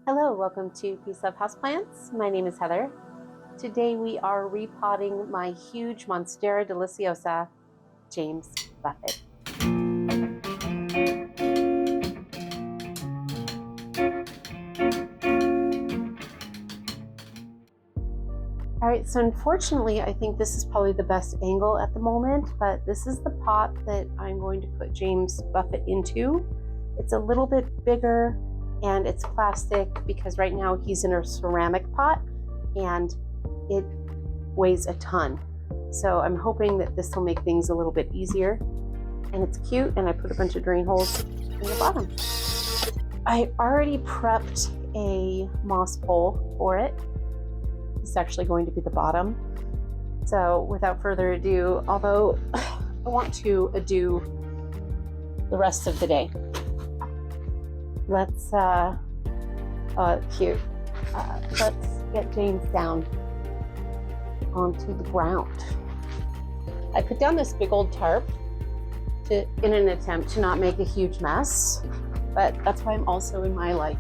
Hello, welcome to Peace Love Houseplants. My name is Heather. Today we are repotting my huge Monstera Deliciosa James Buffett. All right, so unfortunately, I think this is probably the best angle at the moment, but this is the pot that I'm going to put James Buffett into. It's a little bit bigger and it's plastic because right now he's in a ceramic pot and it weighs a ton. So I'm hoping that this will make things a little bit easier. And it's cute, and I put a bunch of drain holes in the bottom. I already prepped a moss pole for it. It's actually going to be the bottom. So without further ado, although I want to do the rest of the day, let's, cute. Let's get James down onto the ground. I put down this big old tarp in an attempt to not make a huge mess, but that's why I'm also in my like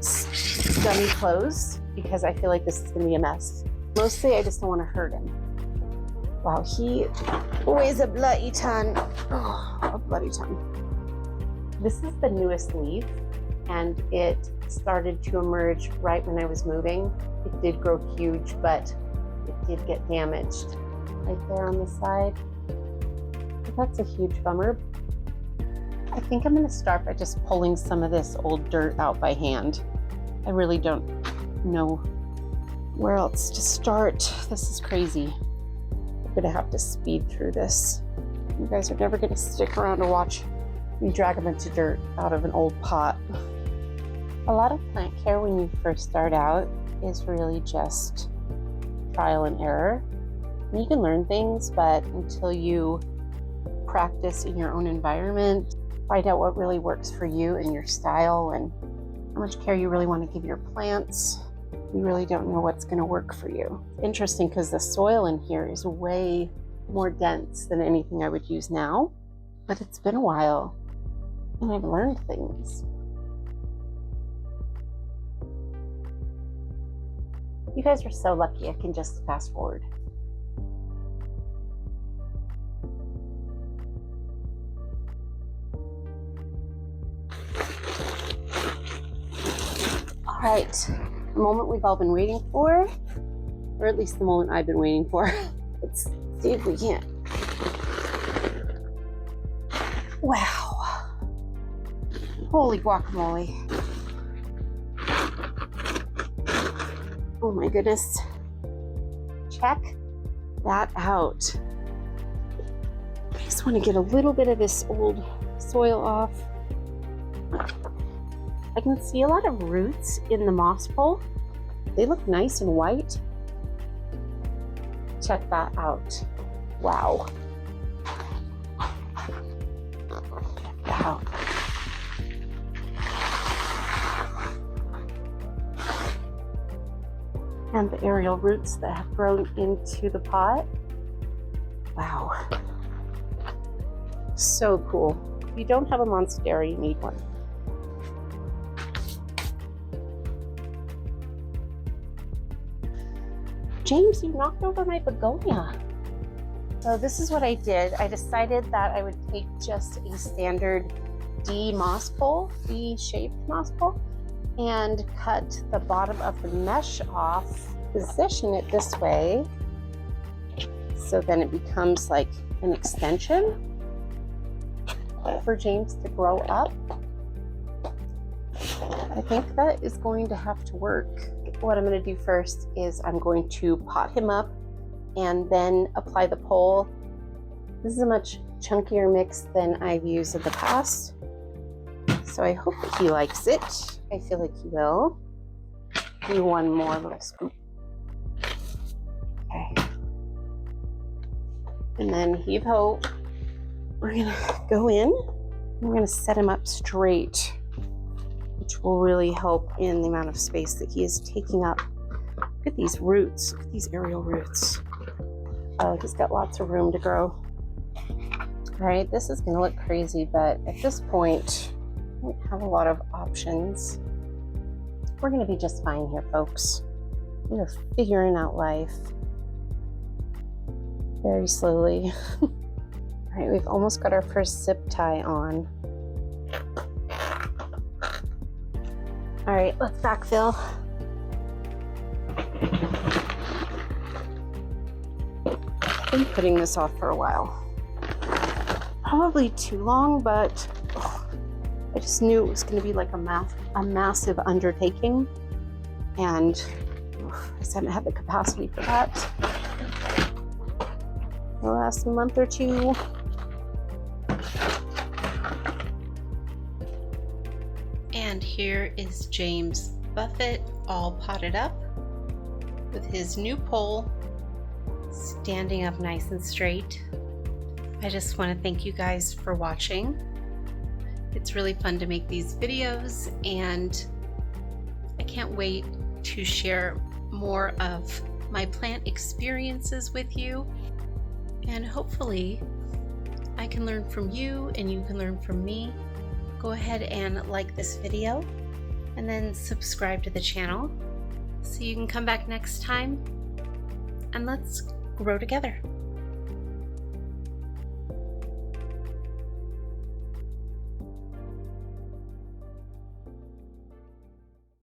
scummy clothes, because I feel like this is gonna be a mess. Mostly I just don't want to hurt him. Wow, he weighs a bloody ton. Oh, a bloody ton. This is the newest leaf, and it started to emerge right when I was moving. It did grow huge, but it did get damaged right there on the side. But that's a huge bummer. I think I'm gonna start by just pulling some of this old dirt out by hand. I really don't know where else to start. This is crazy. I'm gonna have to speed through this. You guys are never gonna stick around to watch me drag a bunch of dirt out of an old pot. A lot of plant care when you first start out is really just trial and error. And you can learn things, but until you practice in your own environment, find out what really works for you and your style and how much care you really want to give your plants, you really don't know what's going to work for you. It's interesting because the soil in here is way more dense than anything I would use now, but it's been a while and I've learned things. You guys are so lucky I can just fast forward. All right, the moment we've all been waiting for, or at least the moment I've been waiting for. Let's see if we can. Wow. Holy guacamole. Oh my goodness. Check that out. I just want to get a little bit of this old soil off. I can see a lot of roots in the moss pole. They look nice and white. Check that out. Wow. Wow. And the aerial roots that have grown into the pot. Wow. So cool. If you don't have a Monstera, you need one. James, you knocked over my begonia. So this is what I did. I decided that I would take just a standard D moss pole, D-shaped moss pole, and cut the bottom of the mesh off, position it this way, so then it becomes like an extension for James to grow up. I think that is going to have to work. What I'm going to do first is I'm going to pot him up and then apply the pole. This is a much chunkier mix than I've used in the past, so I hope that he likes it. I feel like he will. Do one more little scoop. Okay. And then heave ho. We're going to go in. We're going to set him up straight, which will really help in the amount of space that he is taking up. Look at these roots. Look at these aerial roots. Oh, he's got lots of room to grow. All right, this is gonna look crazy, but at this point, I don't have a lot of options. We're gonna be just fine here, folks. We are figuring out life very slowly. All right, we've almost got our first zip tie on. All right, let's backfill. I've been putting this off for a while. Probably too long, but I just knew it was going to be like a massive undertaking, and I just haven't had the capacity for that the last month or two. And here is James Buffett all potted up with his new pole standing up nice and straight. I just want to thank you guys for watching. It's really fun to make these videos, and I can't wait to share more of my plant experiences with you, and hopefully I can learn from you and you can learn from me. Go ahead and like this video and then subscribe to the channel so you can come back next time and let's grow together.